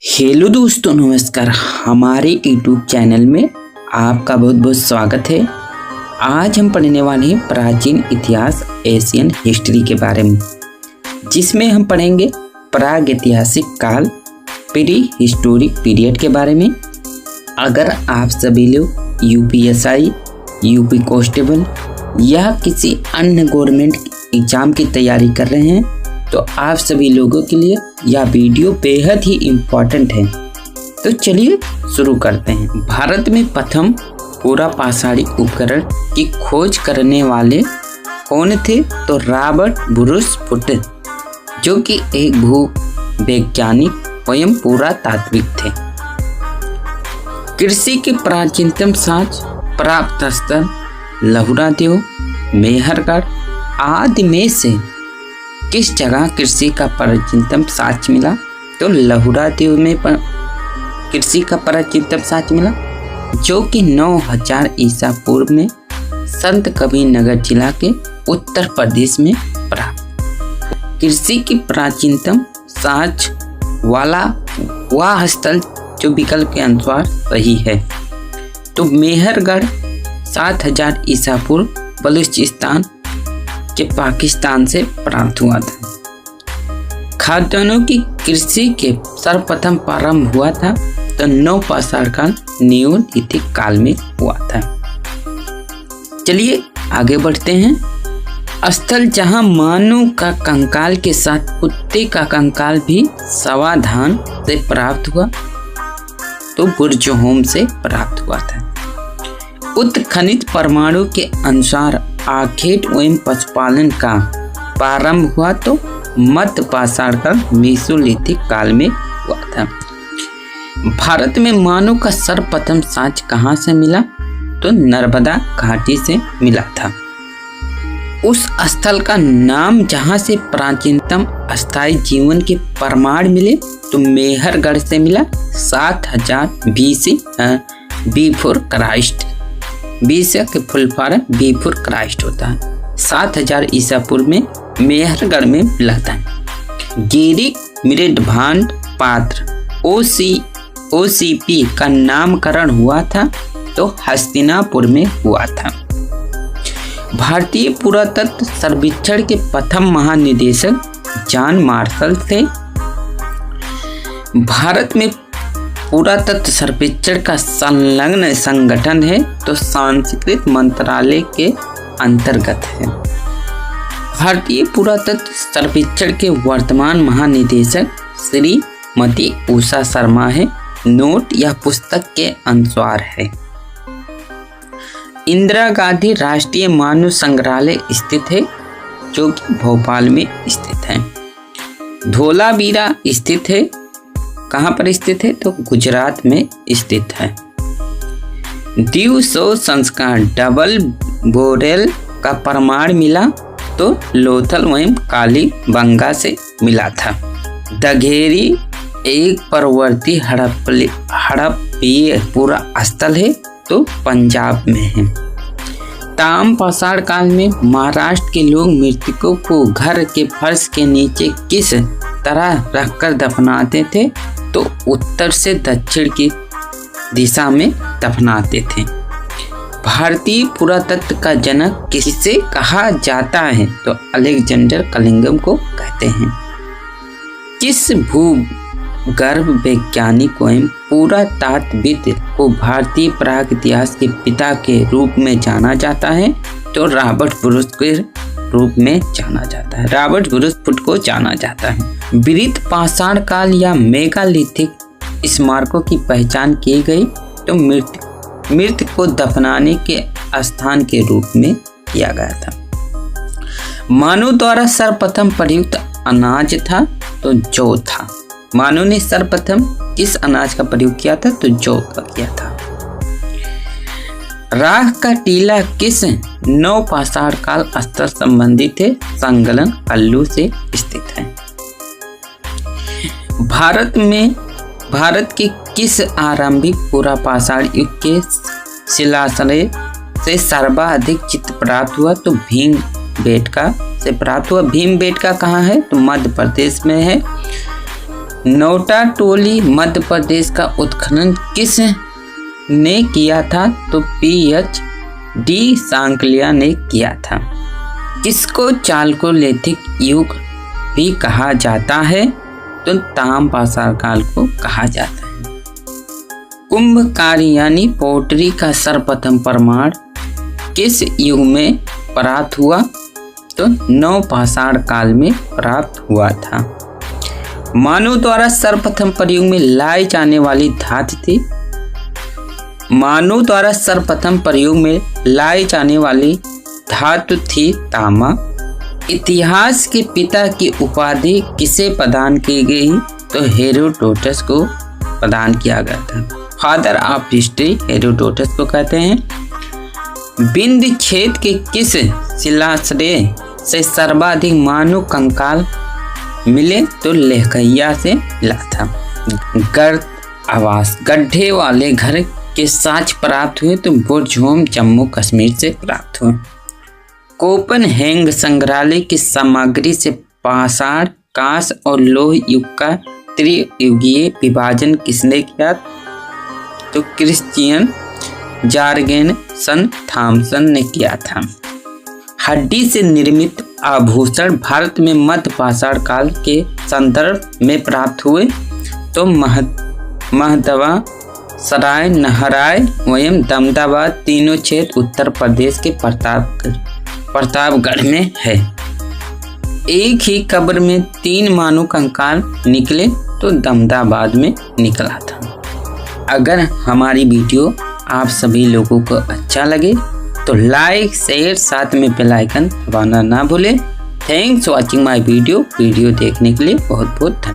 Hello दोस्तों, नमस्कार। हमारे यूट्यूब चैनल में आपका बहुत बहुत स्वागत है। आज हम पढ़ने वाले हैं प्राचीन इतिहास एशियन हिस्ट्री के बारे में, जिसमें हम पढ़ेंगे प्रागैतिहासिक काल प्री हिस्टोरिक पीरियड के बारे में। अगर आप सभी लोग यूपीएसआई, यूपी कांस्टेबल या किसी अन्य गवर्नमेंट एग्जाम की तैयारी कर रहे हैं तो आप सभी लोगों के लिए यह वीडियो बेहद ही इम्पोर्टेंट है। तो चलिए शुरू करते हैं। भारत में प्रथम पूरा पाषाणी उपकरण की खोज करने वाले कौन थे? तो रॉबर्ट ब्रूस फुट, जो कि एक भू वैज्ञानिक एवं पुरातात्विक थे। कृषि के प्राचीनतम साक्ष्य प्राप्त स्थल लहुरादेव, मेहरगढ़ आदि में से किस जगह कृषि का प्राचीनतम साक्ष्य मिला? तो लहुरादेव में कृषि का प्राचीनतम साक्ष्य मिला, जो कि 9000 ईसा पूर्व में संत कबीर नगर जिला के उत्तर प्रदेश में प्राप्त। कृषि की प्राचीनतम साक्ष्य वाला वह स्थल जो विकल्प के अनुसार सही है। तो मेहरगढ़ 7000 ईसा पूर्व बलूचिस्तान के पाकिस्तान से प्राप्त हुआ था। खाद्यान्नों की कृषि के सर्वप्रथम प्रारंभ हुआ था तो नवपाषाण काल नियोलिथिक काल में हुआ था। चलिए आगे बढ़ते हैं। स्थल जहां मानव का कंकाल के साथ कुत्ते का कंकाल भी सावधान से प्राप्त हुआ तो बुर्जहोम से प्राप्त हुआ था। उत्खनित परमाणु के अनुसार आखेट एवं पशुपालन का प्रारंभ हुआ तो मध्य पाषाण काल मेसोलिथिक काल में हुआ था। भारत में मानव का सर्वप्रथम साक्ष्य कहाँ से मिला? तो नर्मदा घाटी से मिला था। उस स्थल का नाम जहाँ से प्राचीनतम अस्थायी जीवन के प्रमाण मिले तो मेहरगढ़ से मिला। 7000 BC बिफोर क्राइस्ट, बीसी के फुल फॉर्म बिफोर क्राइस्ट होता है। 7000 ईसा पूर्व में मेहरगढ़ में मिला था। गिरिक मृदभांड पात्र OCP का नामकरण हुआ था तो हस्तिनापुर में हुआ था। भारतीय पुरातत्व सर्वेक्षण के प्रथम महानिदेशक जॉन मार्शल थे। भारत में पुरातत्व सर्वेक्षण का संलग्न संगठन है तो सांस्कृतिक मंत्रालय के अंतर्गत है। भारतीय पुरातत्व सर्वेक्षण के वर्तमान महानिदेशक श्रीमती उषा शर्मा है। नोट यह पुस्तक के अनुसार है। इंदिरा गांधी राष्ट्रीय मानव संग्रहालय स्थित है, जो कि भोपाल में स्थित है। धोलावीरा स्थित है। कहाँ पर स्थित है? तो गुजरात में स्थित है। दीव शौच संस्कार डबल बोरेल का प्रमाण मिला तो लोथल एवं कालीबंगा से मिला था। दघेरी एक परवर्ती हड़प्पीय पूरा स्थल है तो पंजाब में है। ताम्रपाषाण काल में महाराष्ट्र के लोग मृतकों को घर के फर्श के नीचे किस तरह रखकर दफनाते थे? तो उत्तर से दक्षिण की दिशा में दफनाते थे। भारतीय पुरातत्व का जनक किसे कहा जाता है? तो अलेक्जेंडर कलिंगम को कहते हैं। किस भूगर्भ वैज्ञानिक एवं पुरातत्वविद को भारतीय प्राग इतिहास के पिता के रूप में जाना जाता है? तो रॉबर्ट ब्रूस के रूप में जाना जाता है। रॉबर्ट ब्रूस फुट को जाना जाता है। वृहद पाषाण काल या मेगालिथिक स्मारकों की पहचान की गई तो मृत को दफनाने के स्थान के रूप में किया गया था। मानव द्वारा सर्वप्रथम प्रयुक्त अनाज था तो जौ था। मानव ने सर्वप्रथम किस अनाज का प्रयोग किया था? तो जौ का किया था। राख का टीला किस नवपाषाण काल स्तर संबंधित है? संगलन कल्लू से स्थित है। भारत के किस आरंभिक पुरापाषाण युग के शिलाश्रय से सर्वाधिक चित्र प्राप्त हुआ? तो भीमबेटका से प्राप्त हुआ। भीमबेटका कहाँ है? तो मध्य प्रदेश में है। नौटा टोली मध्य प्रदेश का उत्खनन किस ने किया था? तो PhD सांकलिया ने किया था। किसको चालकोलिथिक युग भी कहा जाता है? तो ताम्रपाषाण काल को कहा जाता है। कुंभकारी यानी पोटरी का सर्वप्रथम प्रमाण किस युग में प्राप्त हुआ? तो नवपाषाण काल में प्राप्त हुआ था। मानव द्वारा सर्वप्रथम प्रयोग में लाई जाने वाली धातु थी? मानव द्वारा सर्वप्रथम प्रयोग में लाई जाने वाली धातु थी तांबा। इतिहास के पिता की उपाधि किसे प्रदान की गई? तो हेरोडोटस को प्रदान किया गया था। फादर ऑफ हिस्ट्री हेरोडोटस को कहते हैं। विंध्य क्षेत्र के किस शिलाश्रय से सर्वाधिक मानव कंकाल मिले? तो लेखैया से मिला था। गर्त आवास गड्ढे वाले घर के साक्ष्य प्राप्त हुए? तो बुर्जहोम जम्मू कश्मीर से प्राप्त हुए। कोपनहेगन संग्रहालय की सामग्री से पाषाण, कांस्य और लौह युग का त्रियुगीय विभाजन किसने किया? तो क्रिश्चियन जॉर्गेनसन थॉमसन ने किया था। हड्डी से निर्मित आभूषण भारत में मध्य पाषाण काल के संदर्भ में प्राप्त हुए? तो महदवा, सराय, नहराय एवं दमदाबाद तीनों क्षेत्र उत्तर प्रदेश के प्रतापगढ़ में है। एक ही कब्र में 3 मानव कंकाल निकले? तो दमदाबाद में निकला था। अगर हमारी वीडियो आप सभी लोगों को अच्छा लगे तो लाइक, शेयर, साथ में बेल आइकन दबाना ना भूलें। थैंक्स वॉचिंग माय वीडियो देखने के लिए बहुत बहुत धन्यवाद।